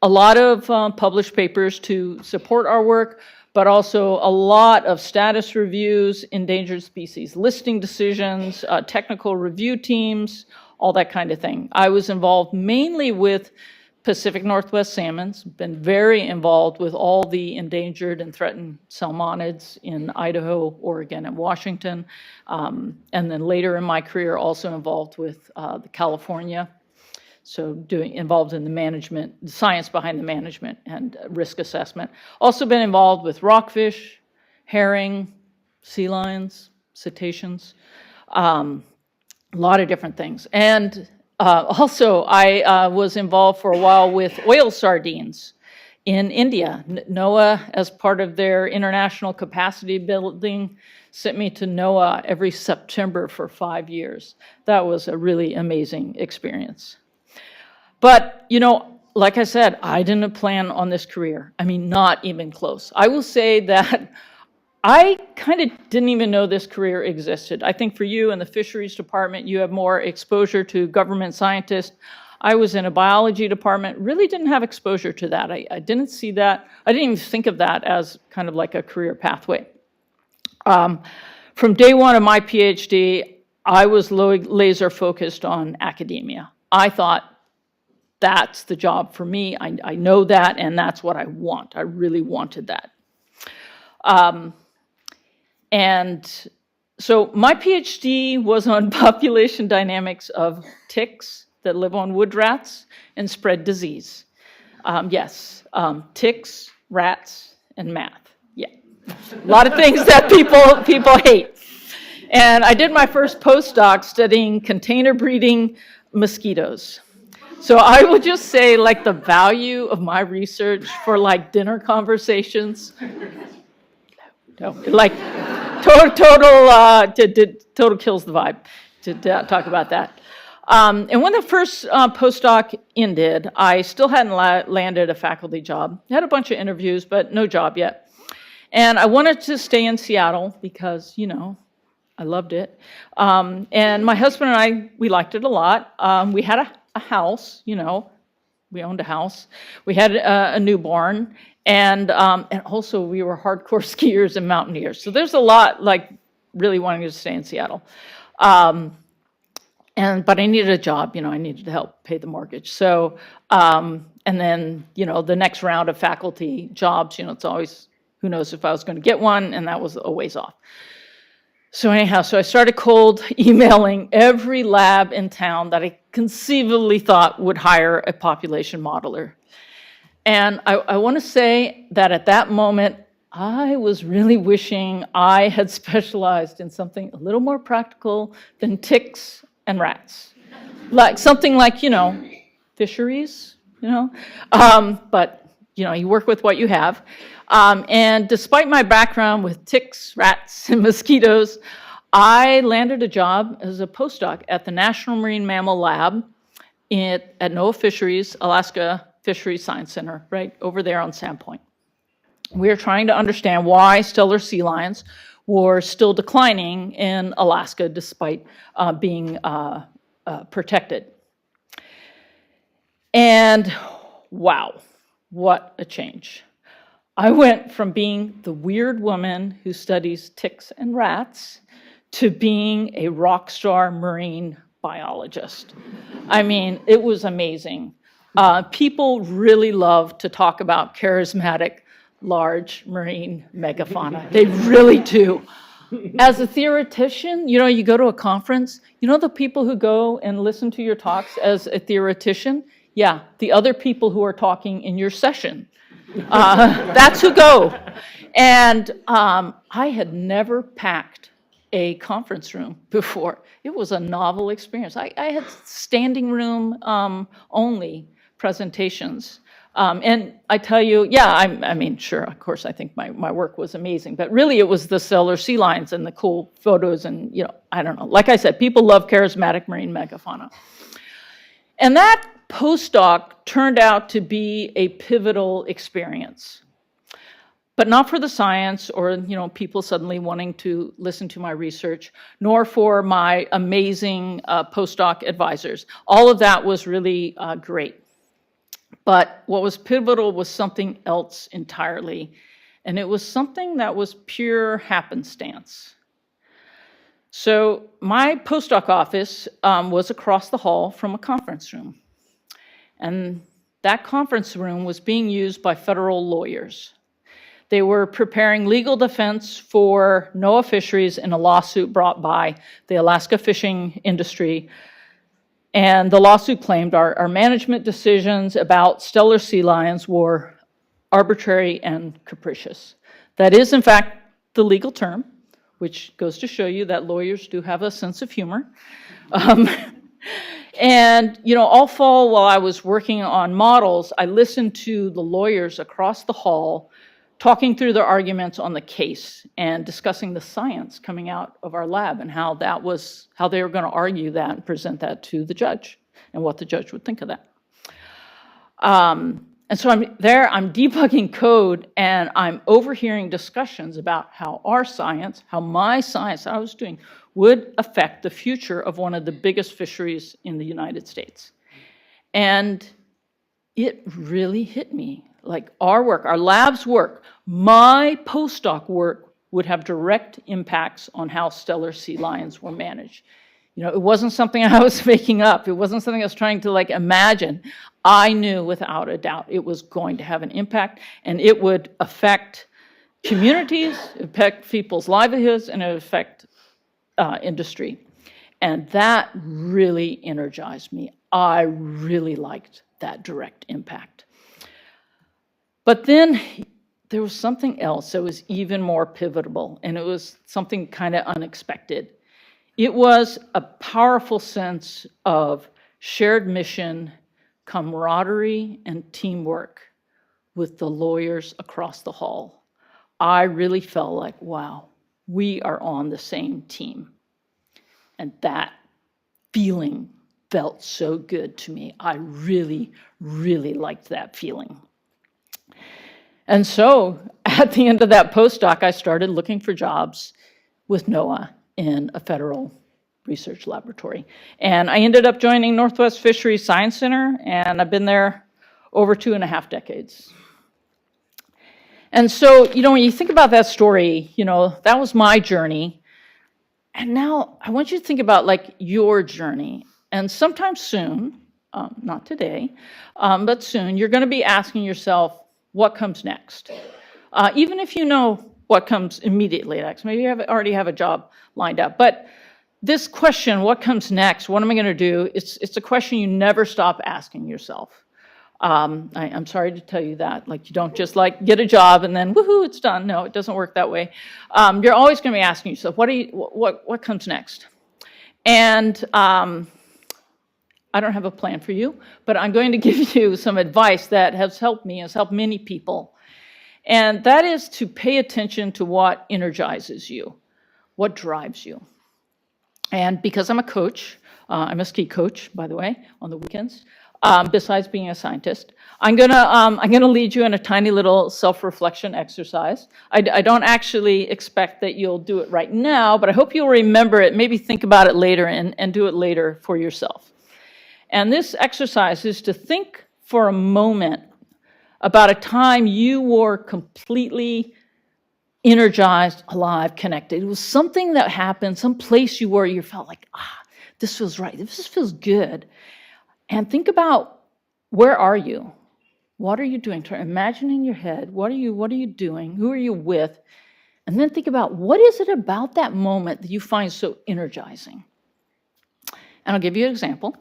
lot of published papers to support our work, but also a lot of status reviews, endangered species listing decisions, technical review teams, all that kind of thing. I was involved mainly with Pacific Northwest salmons, been very involved with all the endangered and threatened salmonids in Idaho, Oregon, and Washington. And then later in my career, also involved with California. So involved in the management, the science behind the management and risk assessment. Also been involved with rockfish, herring, sea lions, cetaceans, a lot of different things. And also, I was involved for a while with oil sardines in India. NOAA, as part of their international capacity building, sent me to NOAA every September for 5 years. That was a really amazing experience. But, like I said, I didn't plan on this career. I mean, not even close. I will say that I kind of didn't even know this career existed. I think for you in the fisheries department, you have more exposure to government scientists. I was in a biology department, really didn't have exposure to that. I didn't see that. I didn't even think of that as kind of like a career pathway. From day one of my PhD, I was laser focused on academia. I thought, that's the job for me. I know that, and that's what I want. I really wanted that. And so my PhD was on population dynamics of ticks that live on wood rats and spread disease. Ticks, rats, and math. Yeah, a lot of things that people hate. And I did my first postdoc studying container breeding mosquitoes. So I would just say, like, the value of my research for, like, dinner conversations, like, total kills the vibe to talk about that. And when the first postdoc ended, I still hadn't landed a faculty job. I had a bunch of interviews, but no job yet. And I wanted to stay in Seattle because, I loved it. And my husband and I, we liked it a lot. We had a house, we owned a house. We had a newborn, and also we were hardcore skiers and mountaineers. So there's a lot, like, really wanting to stay in Seattle. But I needed a job, I needed to help pay the mortgage. So, and then, the next round of faculty jobs, it's always, who knows if I was going to get one, and that was a ways off. So anyhow, I started cold emailing every lab in town that I conceivably thought would hire a population modeler. And I want to say that at that moment, I was really wishing I had specialized in something a little more practical than ticks and rats. Like something like, fisheries, but, you work with what you have. And despite my background with ticks, rats, and mosquitoes, I landed a job as a postdoc at the National Marine Mammal Lab at NOAA Fisheries, Alaska Fisheries Science Center, right over there on Sandpoint. We are trying to understand why stellar sea lions were still declining in Alaska despite being protected. And wow, what a change. I went from being the weird woman who studies ticks and rats to being a rock star marine biologist. I mean, it was amazing. People really love to talk about charismatic, large marine megafauna. They really do. As a theoretician, you go to a conference, the people who go and listen to your talks as a theoretician? Yeah, the other people who are talking in your session. That's who go. And I had never packed a conference room before. It was a novel experience. I had standing room only presentations. And I tell you, sure, of course, I think my work was amazing, but really it was the stellar sea lions and the cool photos and, I don't know. Like I said, people love charismatic marine megafauna. And that postdoc turned out to be a pivotal experience, but not for the science or, people suddenly wanting to listen to my research, nor for my amazing postdoc advisors. All of that was really great. But what was pivotal was something else entirely, and it was something that was pure happenstance. So my postdoc office was across the hall from a conference room. And that conference room was being used by federal lawyers. They were preparing legal defense for NOAA Fisheries in a lawsuit brought by the Alaska fishing industry. And the lawsuit claimed our management decisions about stellar sea lions were arbitrary and capricious. That is, in fact, the legal term, which goes to show you that lawyers do have a sense of humor. And, all fall while I was working on models, I listened to the lawyers across the hall talking through their arguments on the case and discussing the science coming out of our lab and how they were going to argue that and present that to the judge and what the judge would think of that. And so I'm debugging code, and I'm overhearing discussions about how our science, how my science that I was doing, would affect the future of one of the biggest fisheries in the United States. And it really hit me. Like our work, our lab's work, my postdoc work would have direct impacts on how stellar sea lions were managed. It wasn't something I was making up. It wasn't something I was trying to imagine. I knew without a doubt it was going to have an impact, and it would affect communities, affect people's livelihoods, and it would affect industry. And that really energized me. I really liked that direct impact. But then there was something else that was even more pivotal, and it was something kind of unexpected. It was a powerful sense of shared mission, camaraderie, and teamwork with the lawyers across the hall. I really felt like, wow, we are on the same team. And that feeling felt so good to me. I really, really liked that feeling. And so at the end of that postdoc, I started looking for jobs with NOAA in a federal research laboratory. And I ended up joining Northwest Fisheries Science Center, and I've been there over 2.5 decades. And so, when you think about that story, that was my journey. And now I want you to think about your journey. And sometime soon, not today, but soon, you're going to be asking yourself, what comes next? Even if you know what comes immediately next. Maybe you already have a job lined up. But this question, what comes next? What am I going to do? It's a question you never stop asking yourself. I'm sorry to tell you that. You don't just get a job and then woohoo, it's done. No, it doesn't work that way. You're always going to be asking yourself, what comes next? And I don't have a plan for you, but I'm going to give you some advice that has helped me, has helped many people. And that is to pay attention to what energizes you, what drives you. And because I'm a coach, I'm a ski coach, by the way, on the weekends, besides being a scientist, I'm gonna lead you in a tiny little self-reflection exercise. I don't actually expect that you'll do it right now, but I hope you'll remember it, maybe think about it later and do it later for yourself. And this exercise is to think for a moment about a time you were completely energized, alive, connected. It was something that happened, some place you were, you felt like, this feels right, this feels good. And think about, where are you? What are you doing? Try imagine in your head, what are you doing? Who are you with? And then think about, what is it about that moment that you find so energizing? And I'll give you an example.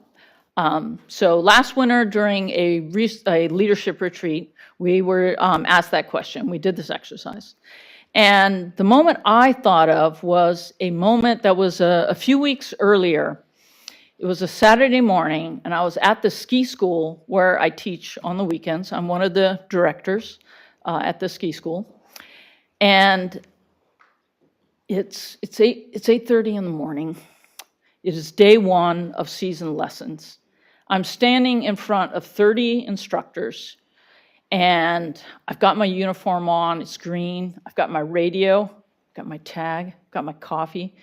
So last winter during a leadership retreat, we were asked that question. We did this exercise. And the moment I thought of was a moment that was a few weeks earlier. It was a Saturday morning, and I was at the ski school where I teach on the weekends. I'm one of the directors at the ski school. And it's 8:30 in the morning. It is day one of season lessons. I'm standing in front of 30 instructors, and I've got my uniform on, it's green, I've got my radio, I've got my tag, I've got my coffee.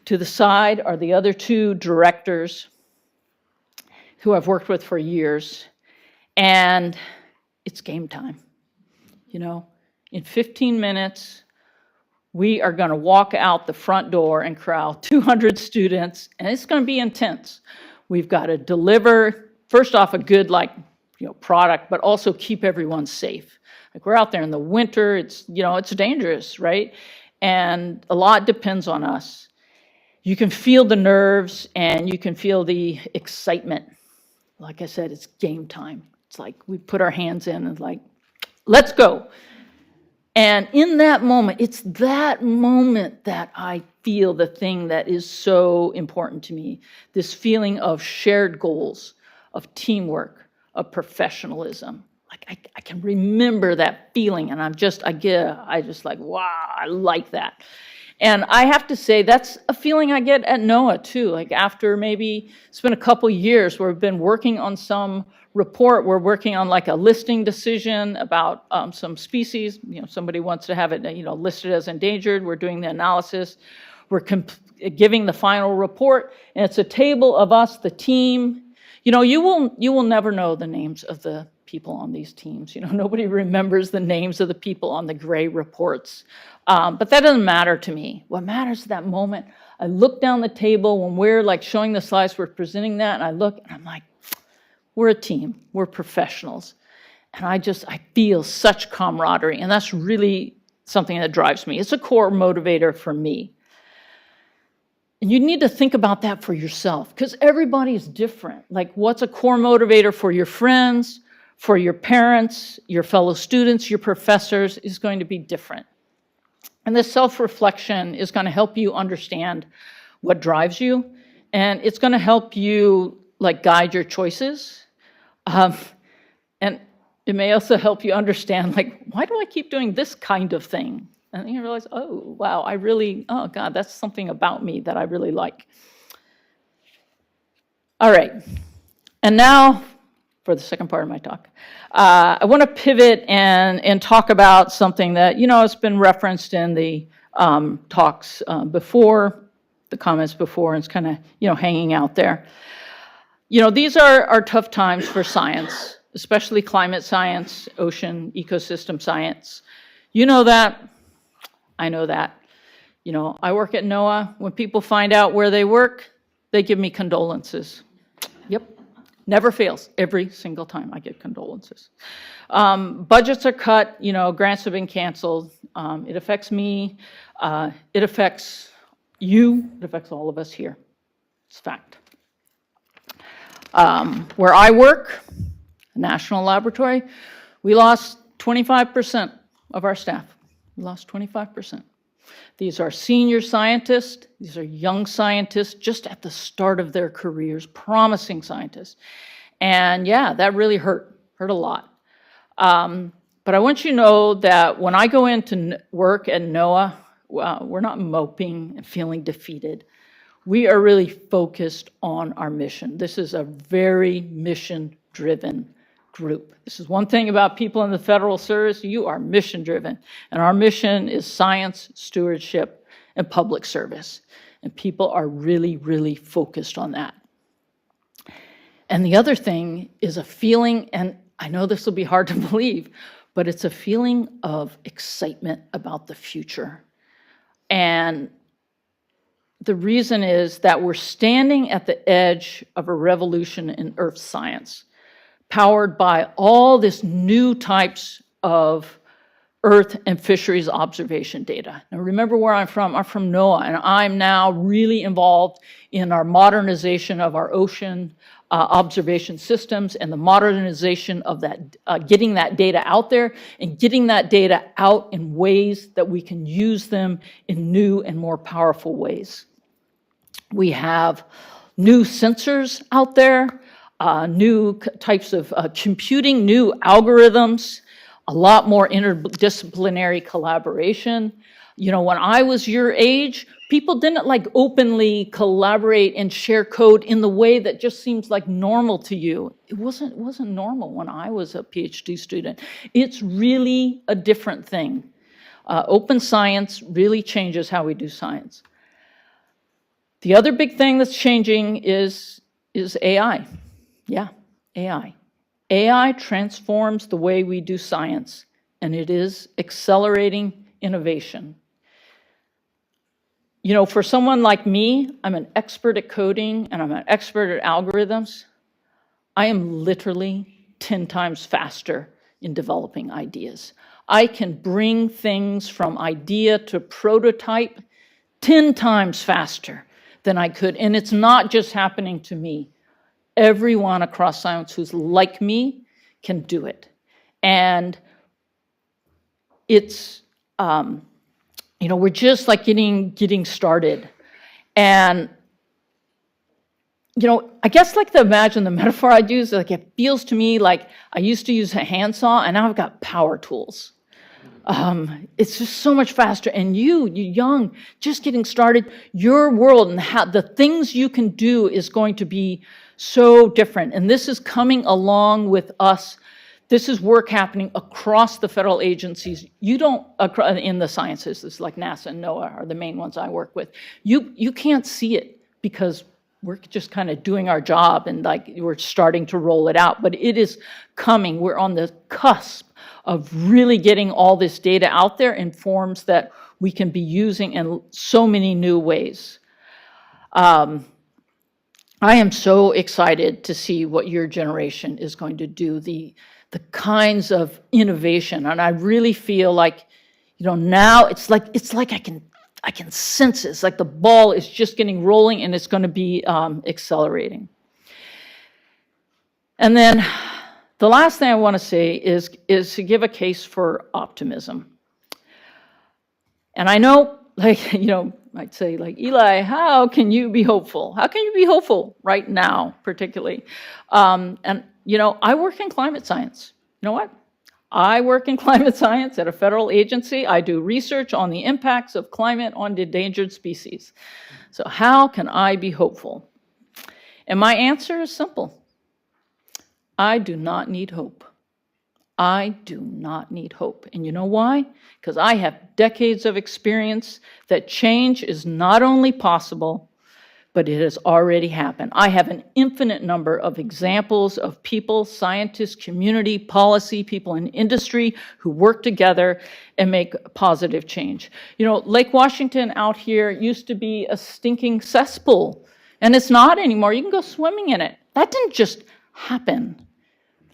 To the side are the other 2 directors who I've worked with for years, and it's game time. In 15 minutes, we are going to walk out the front door and corral 200 students, and it's going to be intense. We've got to deliver, first off, a good product, but also keep everyone safe. We're out there in the winter, it's dangerous, right? And a lot depends on us. You can feel the nerves and you can feel the excitement. Like I said, it's game time. It's like we put our hands in and let's go. And in that moment, it's that moment that I feel the thing that is so important to me, this feeling of shared goals, of teamwork, of professionalism. Like I can remember that feeling, and I just like, wow, I like that. And I have to say, that's a feeling I get at NOAA too. Like after maybe, it's been a couple years where we've been working on some report, we're working on like a listing decision about some species. Somebody wants to have it, listed as endangered. We're doing the analysis. We're giving the final report, and it's a table of us, the team. You will never know the names of the people on these teams. Nobody remembers the names of the people on the gray reports. But that doesn't matter to me. What matters is that moment. I look down the table when we're like showing the slides, we're presenting that, and I look and I'm like, we're a team, we're professionals. And I feel such camaraderie, and that's really something that drives me. It's a core motivator for me. And you need to think about that for yourself, because everybody's different. Like, what's a core motivator for your friends, for your parents, your fellow students, your professors is going to be different. And this self-reflection is going to help you understand what drives you, and it's going to help you like guide your choices. And it may also help you understand, like, why do I keep doing this kind of thing? And then you realize, oh, wow, oh, God, that's something about me that I really like. All right. And now, for the second part of my talk, I want to pivot and talk about something that, has been referenced in the talks before, the comments before, and it's kind of, hanging out there. These are tough times for science, especially climate science, ocean, ecosystem science. You know that. I know that. I work at NOAA. When people find out where they work, they give me condolences. Yep. Never fails. Every single time I get condolences. Budgets are cut. Grants have been canceled. It affects me. It affects you. It affects all of us here. It's a fact. Where I work, a national laboratory, we lost 25% of our staff. We lost 25%. These are senior scientists. These are young scientists just at the start of their careers, promising scientists. And yeah, that really hurt a lot. But I want you to know that when I go into work at NOAA, we're not moping and feeling defeated. We are really focused on our mission. This is a very mission-driven group. This is one thing about people in the federal service. You are mission-driven. And our mission is science, stewardship, and public service. And people are really, really focused on that. And the other thing is a feeling, and I know this will be hard to believe, but it's a feeling of excitement about the future. And the reason is that we're standing at the edge of a revolution in earth science, powered by all this new types of earth and fisheries observation data. Now remember where I'm from. I'm from NOAA, and I'm now really involved in our modernization of our ocean observation systems and the modernization of that, getting that data out there and getting that data out in ways that we can use them in new and more powerful ways. We have new sensors out there, new types of computing, new algorithms, a lot more interdisciplinary collaboration. When I was your age, people didn't like openly collaborate and share code in the way that just seems like normal to you. It wasn't normal when I was a PhD student. It's really a different thing. Open science really changes how we do science. The other big thing that's changing is AI. Yeah, AI. AI transforms the way we do science, and it is accelerating innovation. For someone like me, I'm an expert at coding and I'm an expert at algorithms. I am literally 10 times faster in developing ideas. I can bring things from idea to prototype 10 times faster than I could. And it's not just happening to me. Everyone across science who's like me can do it. And we're just like getting started. And, I guess like the metaphor I'd use, like it feels to me like I used to use a handsaw and now I've got power tools. It's just so much faster. And you young, just getting started, your world and how the things you can do is going to be so different. And this is coming along with us. This is work happening across the federal agencies. You don't, in the sciences, this is like NASA and NOAA are the main ones I work with. You can't see it because we're just kind of doing our job and like we're starting to roll it out, but it is coming. We're on the cusp of really getting all this data out there in forms that we can be using in so many new ways. I am so excited to see what your generation is going to do, the kinds of innovation. And I really feel like, now it's like I can sense it. It's like the ball is just getting rolling and it's going to be accelerating. And then the last thing I want to say is to give a case for optimism. And I know, I'd say like, Eli, how can you be hopeful? How can you be hopeful right now, particularly? I work in climate science. You know what? I work in climate science at a federal agency. I do research on the impacts of climate on endangered species. So how can I be hopeful? And my answer is simple. I do not need hope. I do not need hope. And you know why? Because I have decades of experience that change is not only possible, but it has already happened. I have an infinite number of examples of people, scientists, community, policy, people in industry who work together and make positive change. Lake Washington out here used to be a stinking cesspool, and it's not anymore. You can go swimming in it. That didn't just happen.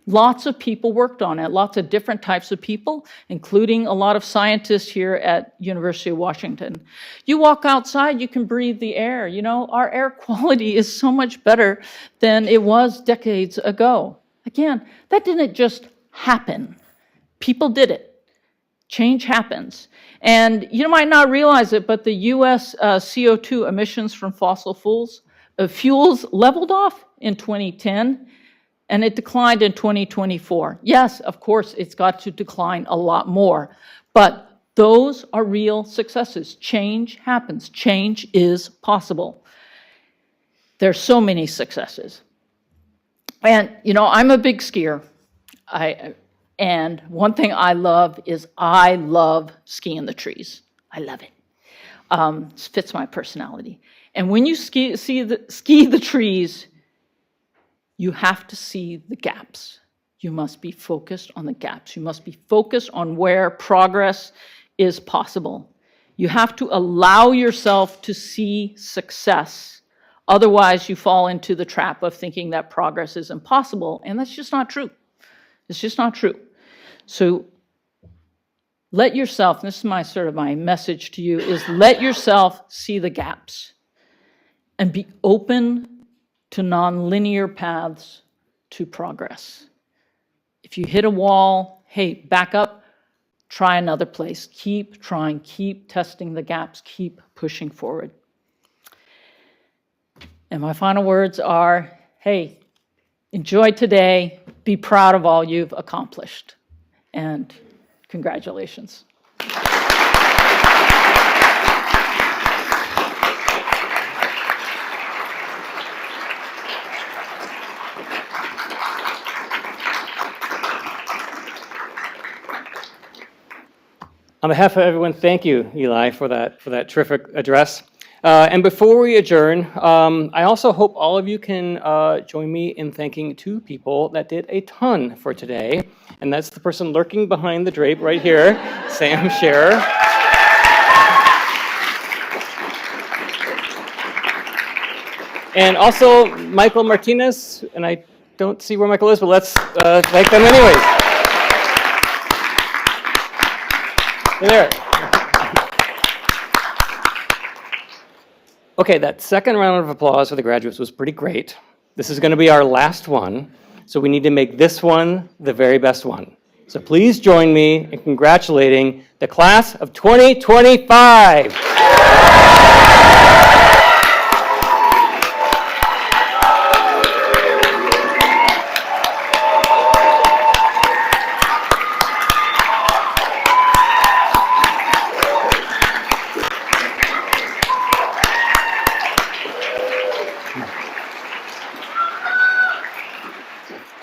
Lots of people worked on it, lots of different types of people, including a lot of scientists here at University of Washington. You walk outside, you can breathe the air. Our air quality is so much better than it was decades ago. Again, that didn't just happen. People did it. Change happens. And you might not realize it, but the U.S. CO2 emissions from fossil fuels leveled off in 2010. And it declined in 2024. Yes, of course, it's got to decline a lot more. But those are real successes. Change happens. Change is possible. There's so many successes. And, I'm a big skier. And one thing I love is I love skiing the trees. I love it. It fits my personality. And when you ski the trees, you have to see the gaps. You must be focused on the gaps. You must be focused on where progress is possible. You have to allow yourself to see success. Otherwise, you fall into the trap of thinking that progress is impossible, and that's just not true. It's just not true. So let yourself, and this is my message to you, is let yourself see the gaps and be open to nonlinear paths to progress. If you hit a wall, hey, back up, try another place. Keep trying, keep testing the gaps, keep pushing forward. And my final words are, hey, enjoy today, be proud of all you've accomplished, and congratulations. On behalf of everyone, thank you, Eli, for that terrific address. And before we adjourn, I also hope all of you can join me in thanking two people that did a ton for today. And that's the person lurking behind the drape right here, Sam Scherer. And also Michael Martinez, and I don't see where Michael is, but let's thank them anyways. There. Okay, that second round of applause for the graduates was pretty great. This is going to be our last one, so we need to make this one the very best one. So please join me in congratulating the class of 2025.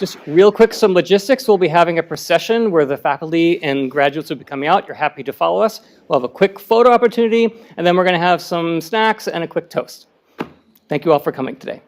Just real quick, some logistics. We'll be having a procession where the faculty and graduates will be coming out. You're happy to follow us. We'll have a quick photo opportunity, and then we're going to have some snacks and a quick toast. Thank you all for coming today.